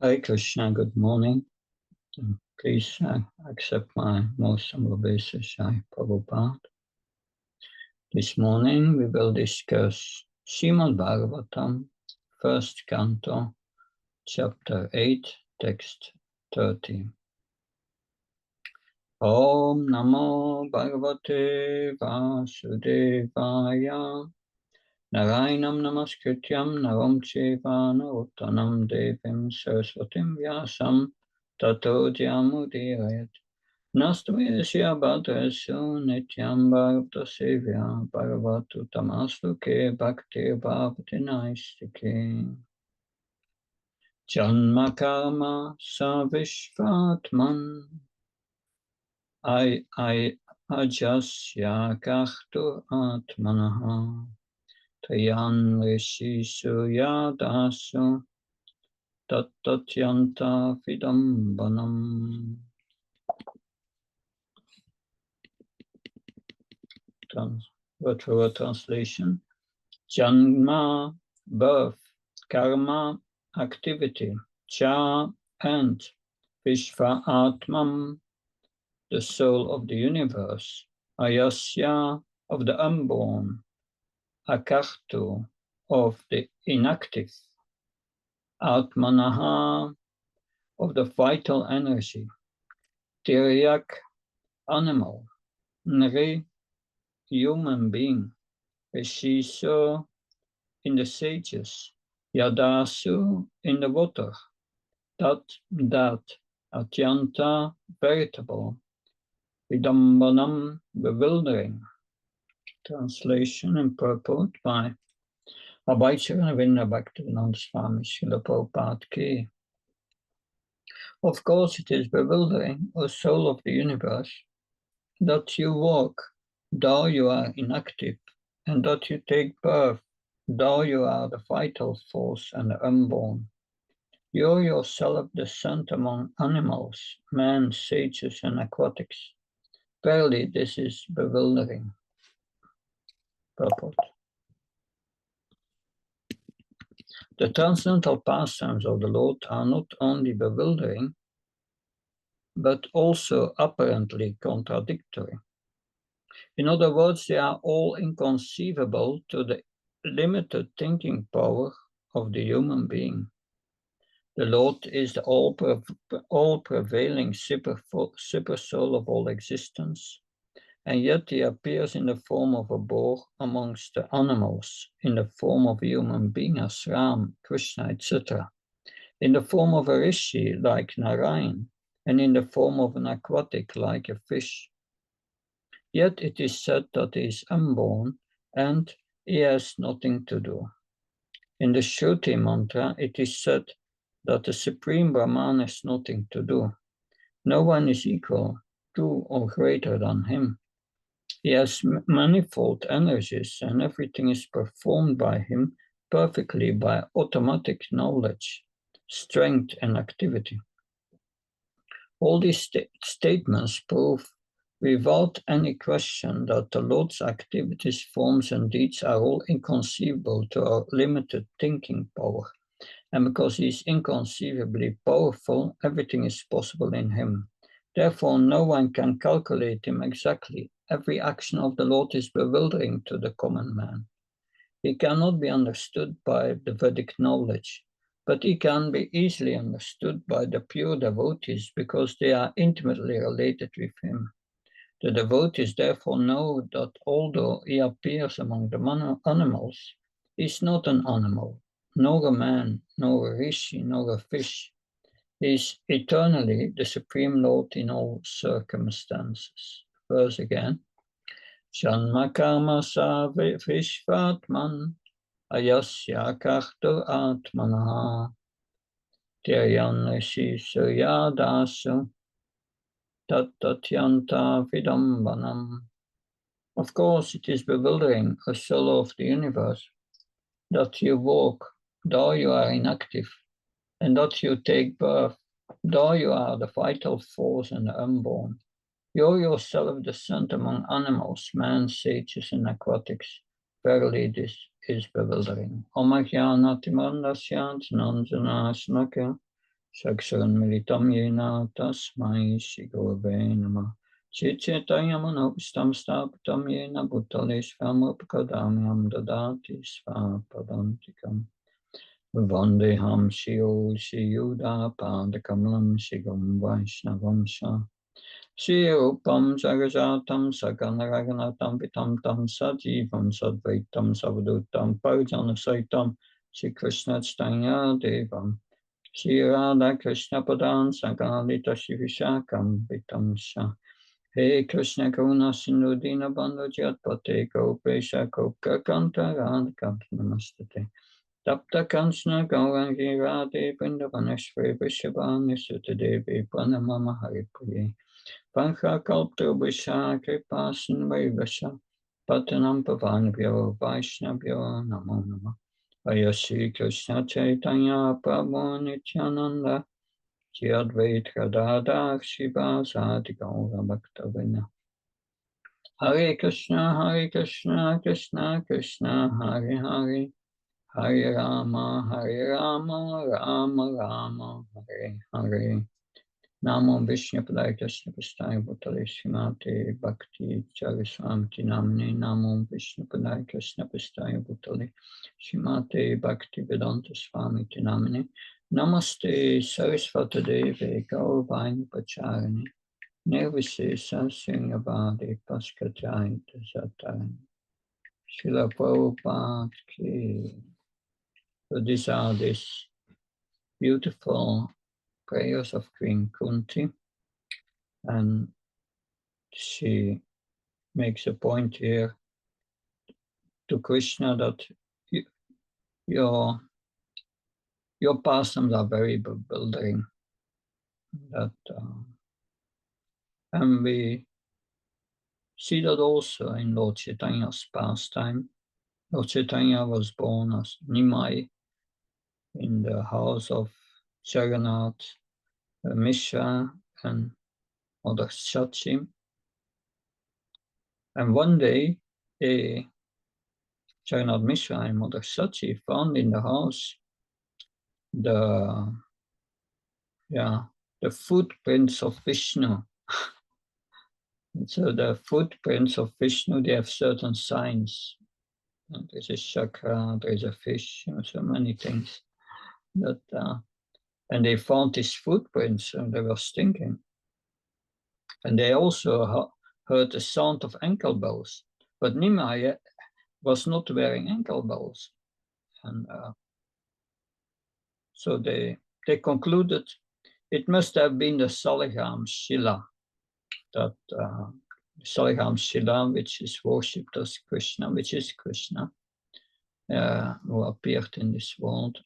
Hare Krishna, good morning. Please accept my most humble obeisance, Prabhupada. This morning we will discuss Srimad Bhagavatam, first canto, chapter 8, text 30. Om Namo Bhagavate Vasudevaya Narayanam Namaskrityam Naram Cheva Narottanam Devim Saraswatim Vyasam Tato Jamudirayat Nastamisya Bhadrasu Nityam Bharata Sevya Bharavatu Tamasluke Bhakti Bhavati Naistike Janma Karma Savishvatman I Ajasya Kartu Atmanaha Tayan Rishi Suryadasu Tattatyanta Vidambanam. Word for word translation. Janma, birth, karma, activity, cha, and Vishva Atman, the soul of the universe, Ayasya, of the unborn, Akartu, of the inactive, Atmanaha, of the vital energy, Tiryak, animal, Nri, human being, Rishiso, in the sages, Yadasu, in the water, that, Atyanta, veritable, Vidambanam, bewildering. Translation and purport by Abhaicharavinda Bhaktivedanta Swami Srila Prabhupada Ki. Of course it is bewildering, O soul of the universe, that you walk, though you are inactive, and that you take birth, though you are the vital force and the unborn. You yourself descend among animals, men, sages, and aquatics. Verily, this is bewildering. Purport. The transcendental pastimes of the Lord are not only bewildering, but also apparently contradictory. In other words, they are all inconceivable to the limited thinking power of the human being. The Lord is the all-prevailing super soul of all existence, and yet he appears in the form of a boar amongst the animals, in the form of a human being as Ram, Krishna, etc., in the form of a rishi like Narayan, and in the form of an aquatic like a fish. Yet it is said that he is unborn and he has nothing to do. In the Shruti mantra, it is said that the Supreme Brahman has nothing to do. No one is equal to or greater than him. He has manifold energies and everything is performed by him perfectly by automatic knowledge, strength, and activity. All these statements prove without any question that the Lord's activities, forms, and deeds are all inconceivable to our limited thinking power. And because he is inconceivably powerful, everything is possible in him. Therefore, no one can calculate him exactly. Every action of the Lord is bewildering to the common man. He cannot be understood by the Vedic knowledge, but he can be easily understood by the pure devotees because they are intimately related with him. The devotees therefore know that although he appears among the animals, he is not an animal, nor a man, nor a rishi, nor a fish. He is eternally the Supreme Lord in all circumstances. Verse again. Janma karma sa vishvatman ayasya kartu atmanaha tiryan rishi suryadasu tattatyanta vidambanam. Of course, it is bewildering, O soul of the universe, that you walk, though you are inactive, and that you take birth, though you are the vital force and the unborn. You yourself descend among animals, men, sages, and aquatics. Verily, this is bewildering. Om Jnana Timandasya Jnanjana Smaka Sakshanmilitam yena tasmai shigurave namah. Chaitanyamanopistam stapitam yena bhutale svamapakadamyam dadati svapadantikam. Vandeham Shio Shiyuda Padakamalam Shigam Vaishnavam Sha Shiyopam Sagajatam Saganaraganatam Pitam Tam Sajivam Sadvaitam Savadutam Parjana Saitam Shri Krishna Chaitanya Devam Shri Radha Krishna Padan Sagalita Shivishakam Pitam Sha He Krishna Karuna Sindhu Dina Bandhu Jatpate Gopesha Kopka Kanta Radha Namastate Tapta Kanchana Gaurangi Radhe Vrindavaneshwari Vrishabhani Sutadevi Pranamama Haripriye Pancha Kalptra Vrisha Kripa Sindhari Vrisha Patanam Pavanvyo Vaishnavyo Namo Nama Ayasi Krishna Chaitanya Prabhu Nityananda Shri Advaita Gadadhar Shivasadi Gaura Bhaktavina Hare Krishna Krishna Krishna Hare Hare Hare Rama, Rama Rama, Hare Hare. Namo Vishnu Padaya Krishna Prasthaya Bhutale Srimate Bhakti Chariswamti Namne. Namo Vishnu Padaya Krishna Prasthaya Bhutale Srimate Bhakti Vedanta Swami Namne. Namaste Saraswati Deve Gauravani Pacharani. Nirvishesha Sringavadi Paskachayita Satarani. Srila Prabhupada Ki. So these are these beautiful prayers of Queen Kunti, and she makes a point here to Krishna that your pastimes are very bewildering. That and we see that also in Lord Chaitanya's pastime. Lord Chaitanya was born as Nimai in the house of Jagannath, Mishra, and Mother Shachi. And one day, Jagannath Mishra and Mother Shachi found in the house the footprints of Vishnu. So the footprints of Vishnu, they have certain signs. There's a chakra, there's a fish, so many things. That and they found these footprints, and they were stinking. And they also heard the sound of ankle bells. But Nimai was not wearing ankle bells, and so they concluded it must have been the Saligram Shila, that Saligram Shila, which is worshipped as Krishna, which is Krishna, who appeared in this world.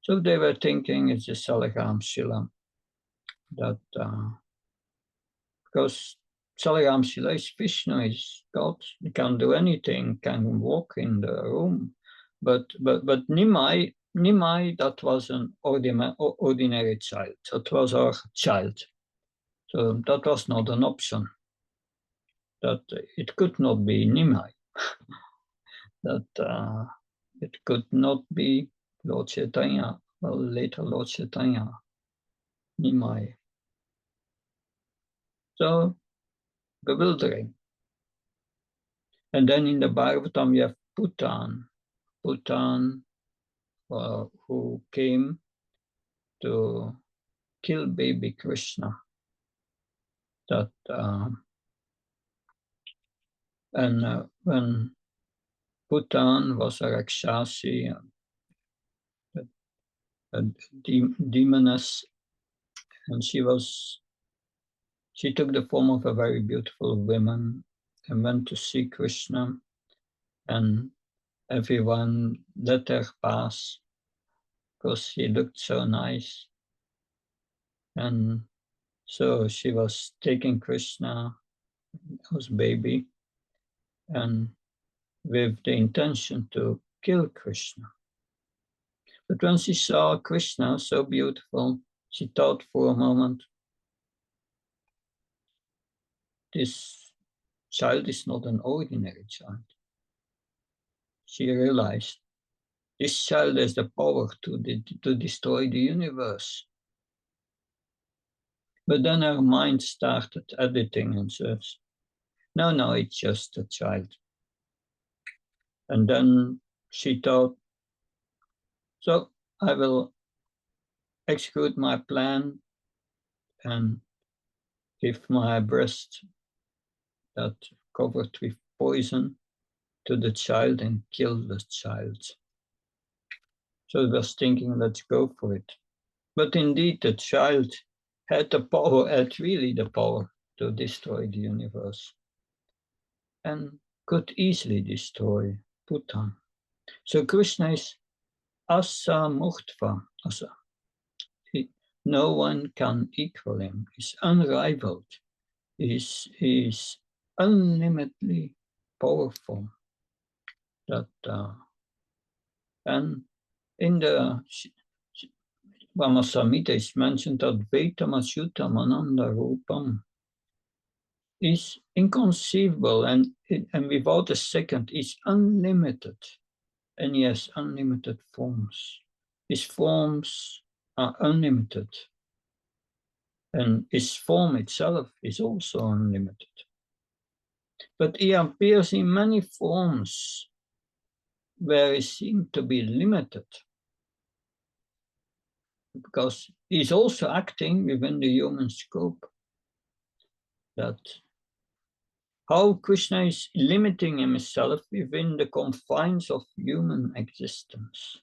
So they were thinking it's the Saligram Shila, that because Saligram Shila is Vishnu, is God, he can do anything, can walk in the room, but Nimai, that was an ordinary child. That was our child. So that was not an option. That it could not be Nimai. That it could not be Lord Chaitanya. Well, later Lord Chaitanya, Nimai. So bewildering. And then in the Bhagavatam we have Putan, who came to kill baby Krishna. That and when Putan was a Rakshasi, a demoness, and she took the form of a very beautiful woman and went to see Krishna, and everyone let her pass because she looked so nice. And so she was taking Krishna as baby, and with the intention to kill Krishna. But when she saw Krishna so beautiful, she thought for a moment, this child is not an ordinary child. She realized This child has the power to destroy the universe. But then her mind started editing and says, no, it's just a child. And then she thought, so I will execute my plan and give my breast that covered with poison to the child and kill the child. So I was thinking, let's go for it. But indeed, the child had really the power to destroy the universe and could easily destroy Bhutan. So Krishna is asa murtva, asa. No one can equal him. He's unrivaled. He's unlimitedly powerful. That and in the Brahma-samhita is mentioned that Veitamashutam Ananda Rupam is inconceivable and without a second is unlimited, and he has unlimited forms. His forms are unlimited, and his form itself is also unlimited. But he appears in many forms where he seems to be limited, because he's also acting within the human scope. That how Krishna is limiting himself within the confines of human existence.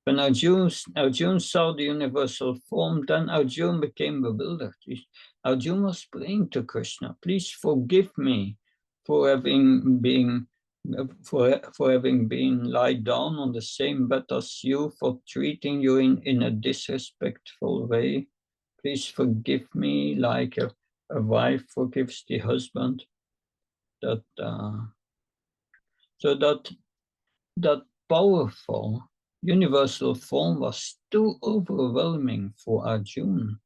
When Arjuna saw the universal form, then Arjuna became bewildered. Arjuna was praying to Krishna, please forgive me for having been lied down on the same bed as you, for treating you in a disrespectful way. Please forgive me like a wife forgives the husband. So that powerful universal form was too overwhelming for Arjuna.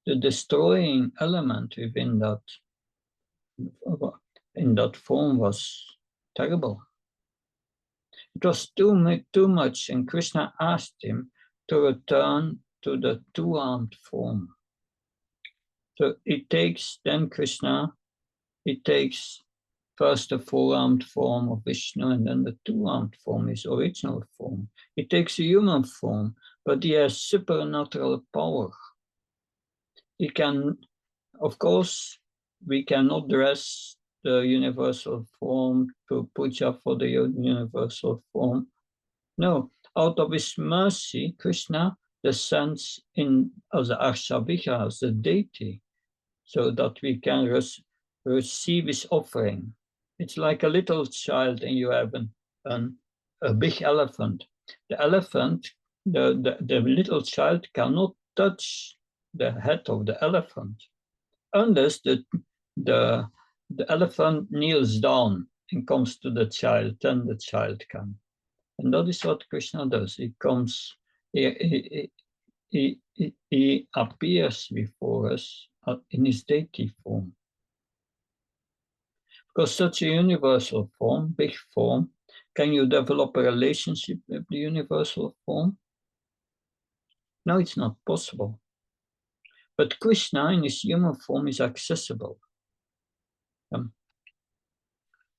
The destroying element within in that form was terrible. It was too much, and Krishna asked him to return to the two-armed form. So Krishna takes first the four-armed form of Vishnu, and then the two-armed form, his original form. He takes a human form, but he has supernatural power. He can, of course, we cannot dress the universal form to puja for the universal form. No, out of his mercy, Krishna descends in as the Arshabhika, as the deity, so that we can receive his offering. It's like a little child and you have a big elephant. The elephant, the little child cannot touch the head of the elephant unless the elephant kneels down and comes to the child, then the child can. And that is what Krishna does. He comes, he appears before us in his deity form. Because such a universal form, big form, can you develop a relationship with the universal form? No, it's not possible. But Krishna in his human form is accessible.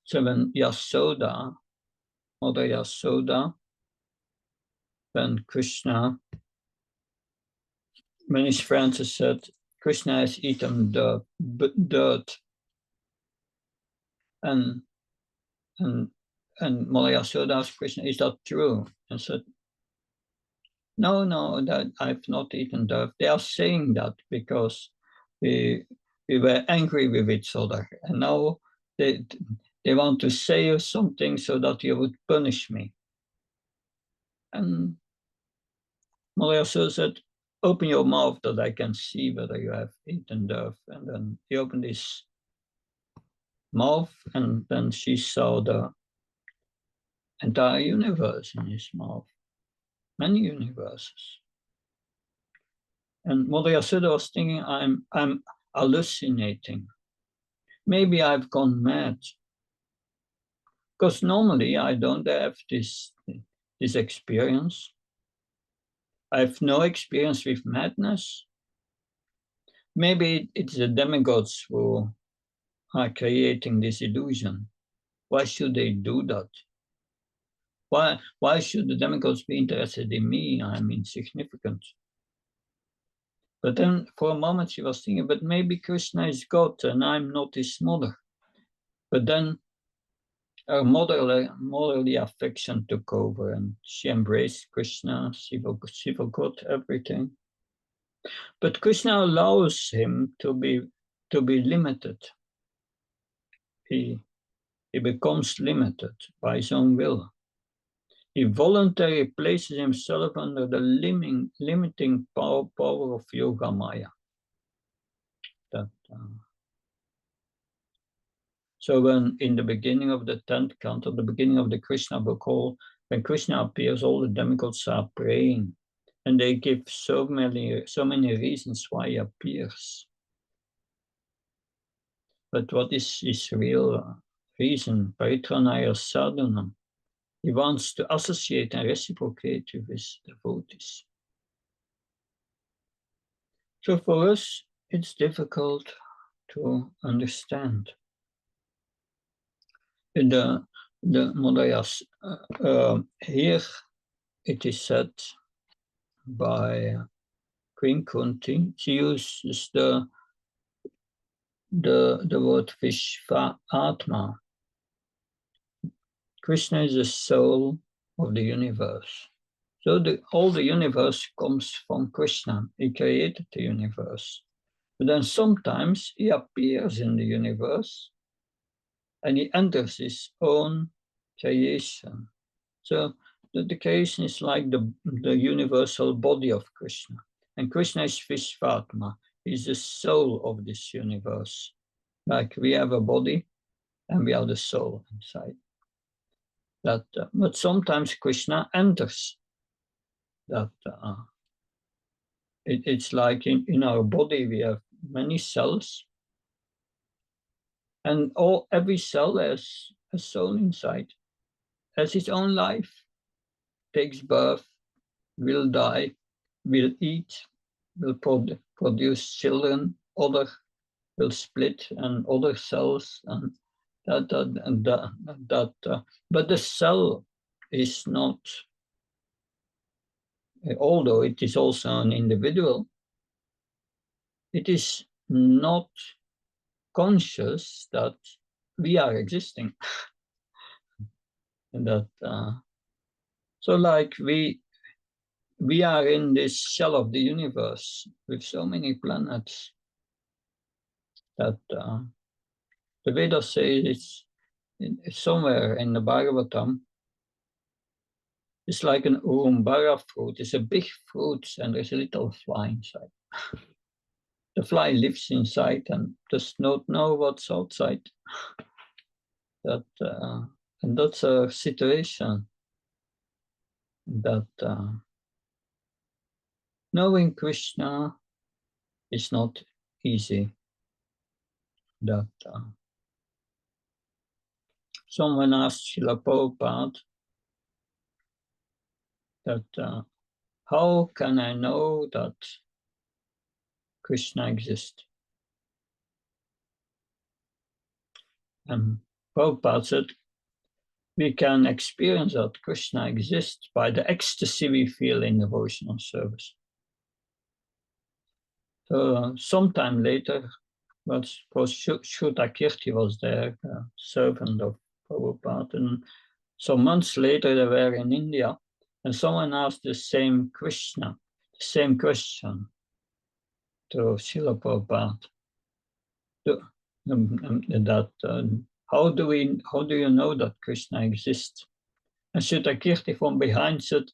So when Yasoda, Mother Yasoda, when his friends said, Krishna has eaten the dirt, and Mother Yasoda asked Krishna, is that true? And said, no, that I've not eaten dirt. They are saying that because we were angry with each other, and now they want to say something so that you would punish me. And Mother Yasoda said, open your mouth that I can see whether you have eaten dirt. And then he opened his mouth, and then she saw the entire universe in his mouth, many universes. And Mother Yasoda was thinking, I'm hallucinating. Maybe I've gone mad. Because normally I don't have this this experience. I have no experience with madness. Maybe it's the demigods who are creating this illusion. Why should they do that? Why should the demigods be interested in me? I'm insignificant. But then for a moment she was thinking, but maybe Krishna is God and I'm not his mother. But then her motherly affection took over and she embraced Krishna. She forgot everything. But Krishna allows him to be limited. He becomes limited by his own will. He voluntarily places himself under the limiting power of Yoga Maya. So when in the beginning of the 10th canto, the beginning of the Krishna book, when Krishna appears, all the demigods are praying, and they give so many reasons why he appears. But what is his real reason? Paritranaya sadhanam. He wants to associate and reciprocate with his devotees. So for us, it's difficult to understand. The Madhyas, here it is said by Queen Kunti, she uses the word Vishva Atma. Krishna is the soul of the universe. So all the universe comes from Krishna. He created the universe. But then sometimes he appears in the universe and he enters his own creation. So the creation is like the universal body of Krishna. And Krishna is Vishvatma. He's the soul of this universe. Like we have a body and we are the soul inside. But sometimes Krishna enters that. It's like in our body we have many cells, and every cell has a soul inside, has its own life, takes birth, will die, will eat, will produce children, other will split, and other cells, and that. But the cell is not, although it is also an individual, it is not conscious that we are existing. And that so like we are in this shell of the universe with so many planets that the Vedas say it's somewhere in the Bhagavatam. It's like an urumbara fruit. It's a big fruit and there's a little fly inside. The fly lives inside and does not know what's outside. And that's a situation that knowing Krishna is not easy. That someone asked Srila Prabhupada that how can I know that Krishna exists? And Prabhupada said, we can experience that Krishna exists by the ecstasy we feel in devotional service. So sometime later, Shrutakirti was there, a servant of Prabhupada, and some months later they were in India, and someone asked the same question to Srila Prabhupada. How do you know that Krishna exists? And Shrutakirti from behind said,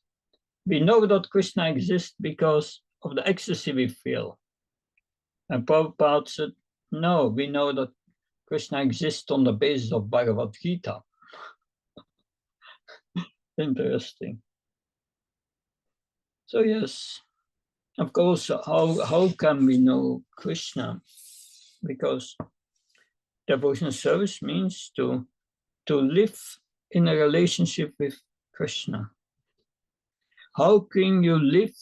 we know that Krishna exists because of the ecstasy we feel. And Prabhupada said, no, we know that Krishna exists on the basis of Bhagavad Gita. Interesting. So yes, of course, how can we know Krishna? Because devotional service means to live in a relationship with Krishna. how can you live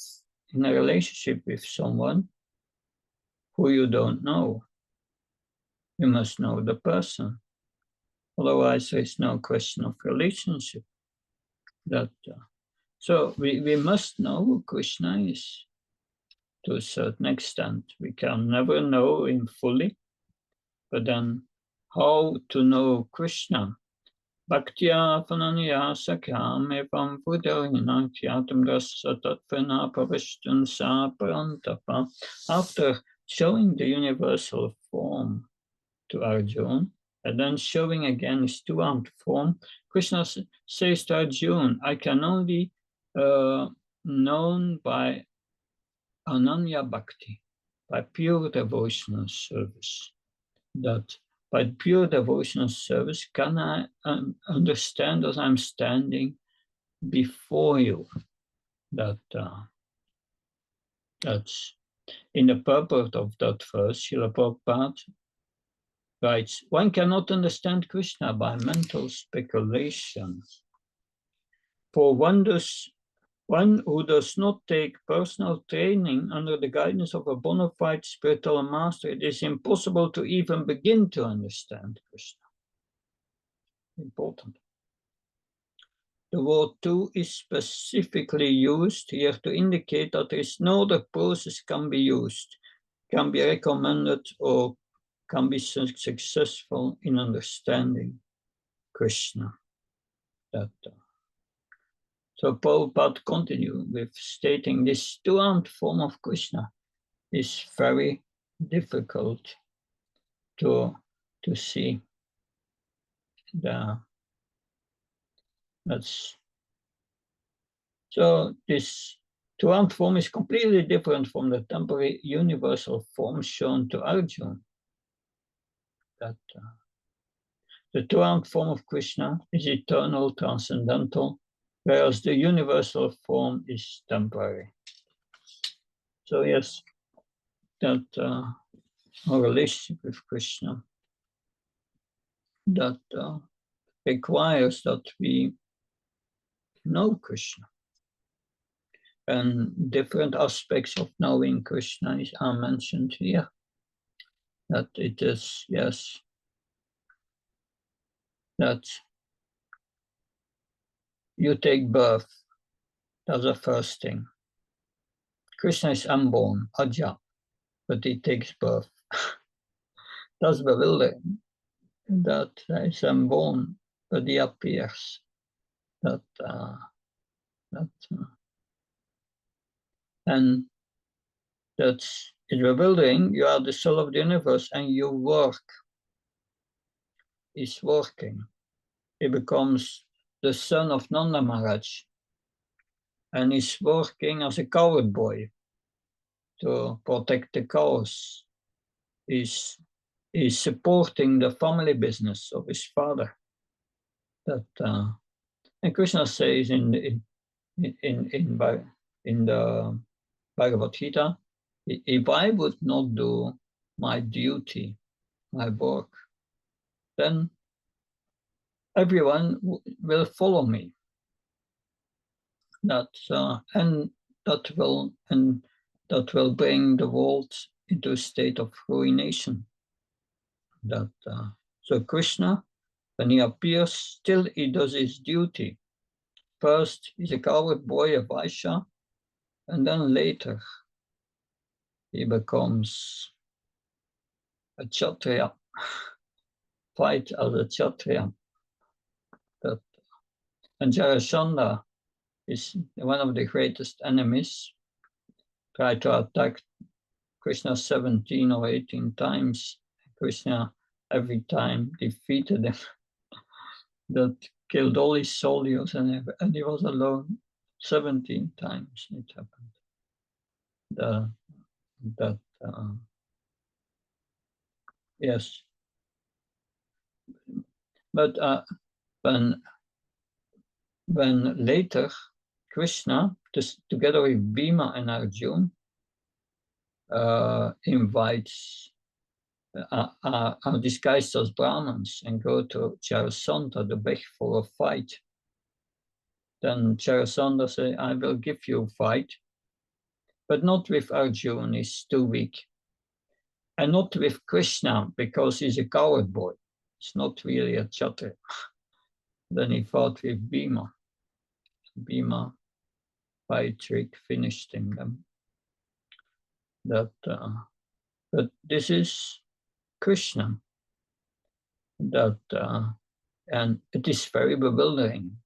in a relationship with someone who you don't know? You must know the person. Otherwise, there is no question of relationship. So we must know who Krishna is to a certain extent. We can never know him fully, but then how to know Krishna? Bhaktya Pananya Sakyam Evam Buddhavina Kyatam Rasa Tatvana Pavashtun Sa Parantapa. After showing the universal form to Arjuna, and then showing again his two-armed form, Krishna says to Arjuna, I can only known by Ananya Bhakti, by pure devotional service. That by pure devotional service can I understand that I'm standing before you. That's in the purport of that verse. Srila Prabhupada writes, one cannot understand Krishna by mental speculation. For one who does not take personal training under the guidance of a bona fide spiritual master, it is impossible to even begin to understand Krishna. Important. The word "to" is specifically used here to indicate that there is no other process can be used, can be recommended, or can be successful in understanding Krishna. So Prabhupada continues with stating this two-armed form of Krishna is very difficult to see. So this two-armed form is completely different from the temporary universal form shown to Arjuna. The two-armed form of Krishna is eternal, transcendental, whereas the universal form is temporary. So yes, that our relationship with Krishna, that requires that we know Krishna. And different aspects of knowing Krishna are mentioned here. That it is, yes, that you take birth, that's the first thing. Krishna is unborn, Aja, but he takes birth. That's bewildering. That is unborn, but he appears. And that's it's bewildering. You are the soul of the universe, and your work is working. He becomes the son of Nanda Maharaj, and he's working as a cowherd boy to protect the cows. He's supporting the family business of his father. And Krishna says in the Bhagavad Gita, if I would not do my duty, my work, then everyone will follow me. And that will bring the world into a state of ruination. So Krishna, when he appears, still he does his duty. First, he's a cowherd boy, a Vaishya, and then later he becomes a Kshatriya, fight as a Kshatriya. And Jarasandha is one of the greatest enemies, tried to attack Krishna 17 or 18 times. Krishna every time defeated him. That killed all his soldiers, and he was alone 17 times. It happened. Yes, but when later Krishna, together with Bhima and Arjuna, invites are disguised as Brahmins and go to Jarasandha, the beg for a fight. then Jarasandha said, I will give you a fight, but not with Arjuna, he's too weak. And not with Krishna, because he's a coward boy. He's not really a Kshatriya. Then he fought with Bhima. Bhima, by a trick, finished him. But this is Krishna. And it is very bewildering.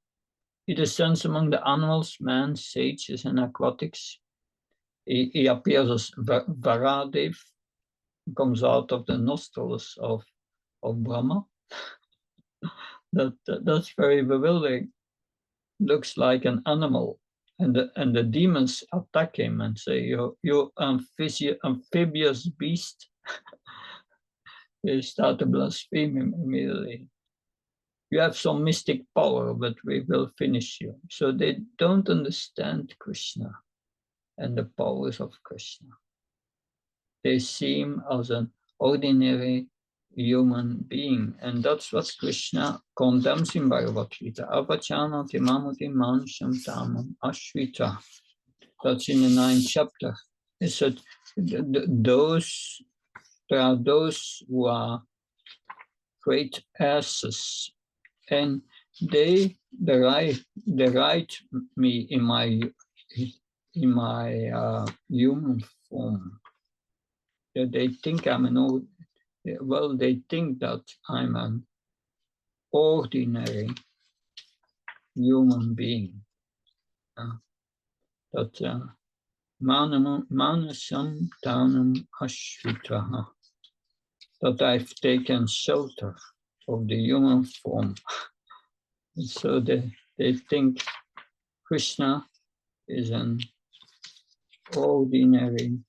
He descends among the animals, man, sages, and aquatics. He appears as Varadev, comes out of the nostrils of Brahma. That's very bewildering. Looks like an animal, and the demons attack him and say, "You amphibious beast!" They start to blaspheme him immediately. You have some mystic power, but we will finish you. So they don't understand Krishna and the powers of Krishna. They see him as an ordinary human being, and that's what Krishna condemns in Bhagavad Gita. Avachanati mamuti mansham tamam ashvita. That's in the 9th chapter. He said, there are those who are great asses, and they deride me in my human form. They think I'm they think that I'm an ordinary human being. That manasam tanam ashvitaha. That I've taken shelter of the human form. So they think Krishna is an ordinary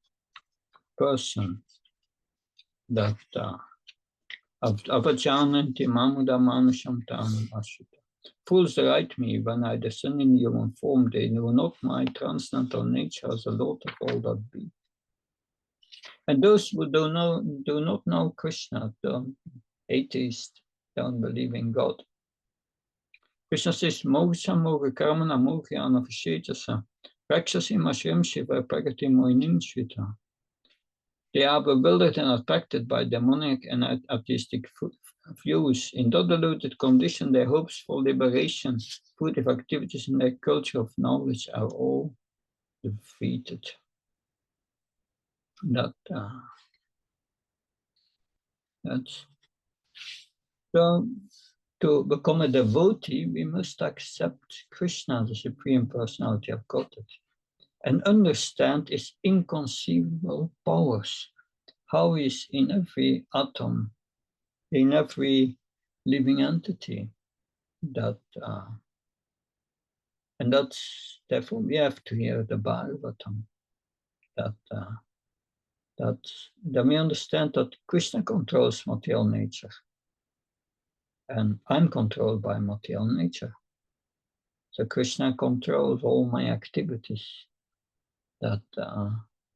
person that avajananti mamuda manasham tanam ashvita. Fools deride me when I descend in human form. They know not my transcendental nature as the Lord of all that be. And those who do not know Krishna, the atheists, don't believe in God. Krishna says, Moksha moga karmana mogyana vishetasa rakshasi mashrim shiva pragati moinim shvita. They are bewildered and attracted by demonic and atheistic views. In that deluded condition, their hopes for liberation, fruitive activities, and their culture of knowledge are all defeated. That's so. To become a devotee, we must accept Krishna, the Supreme Personality of Godhead, and understand his inconceivable powers, how he is in every atom, in every living entity. And that's therefore we have to hear the Bhagavatam. Then we understand that Krishna controls material nature, and I'm controlled by material nature. So Krishna controls all my activities that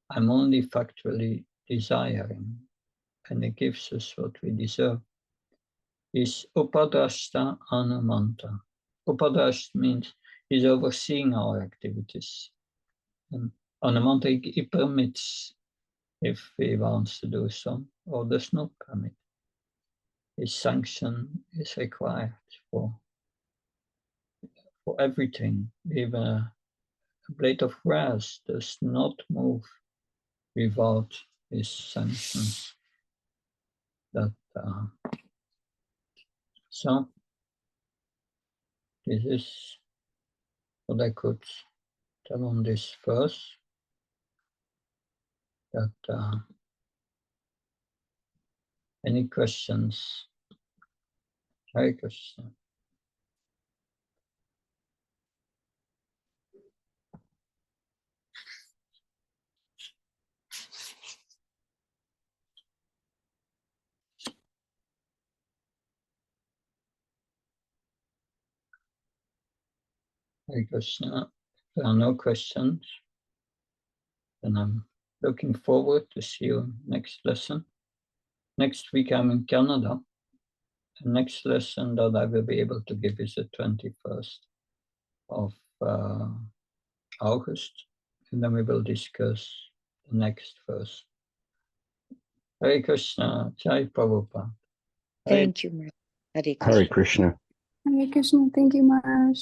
I'm only factually desiring, and he gives us what we deserve. Is upadrashta anumanta. Upadrashta means he's overseeing our activities. And anumanta, he permits if he wants to do so, or does not permit. His sanction is required for everything. Even a blade of grass does not move without his sanction. So this is what I could tell on this verse. Any questions? Hare Krishna. Hare Krishna. If there are no questions, then I'm looking forward to see you next lesson. Next week I'm in Canada. The next lesson that I will be able to give is the 21st of August, and then we will discuss the next verse. Hare Krishna, Jai Prabhupada. Thank you, Maharaj. Hare Krishna. Hare Krishna. Hare Krishna. Thank you, Maharaj.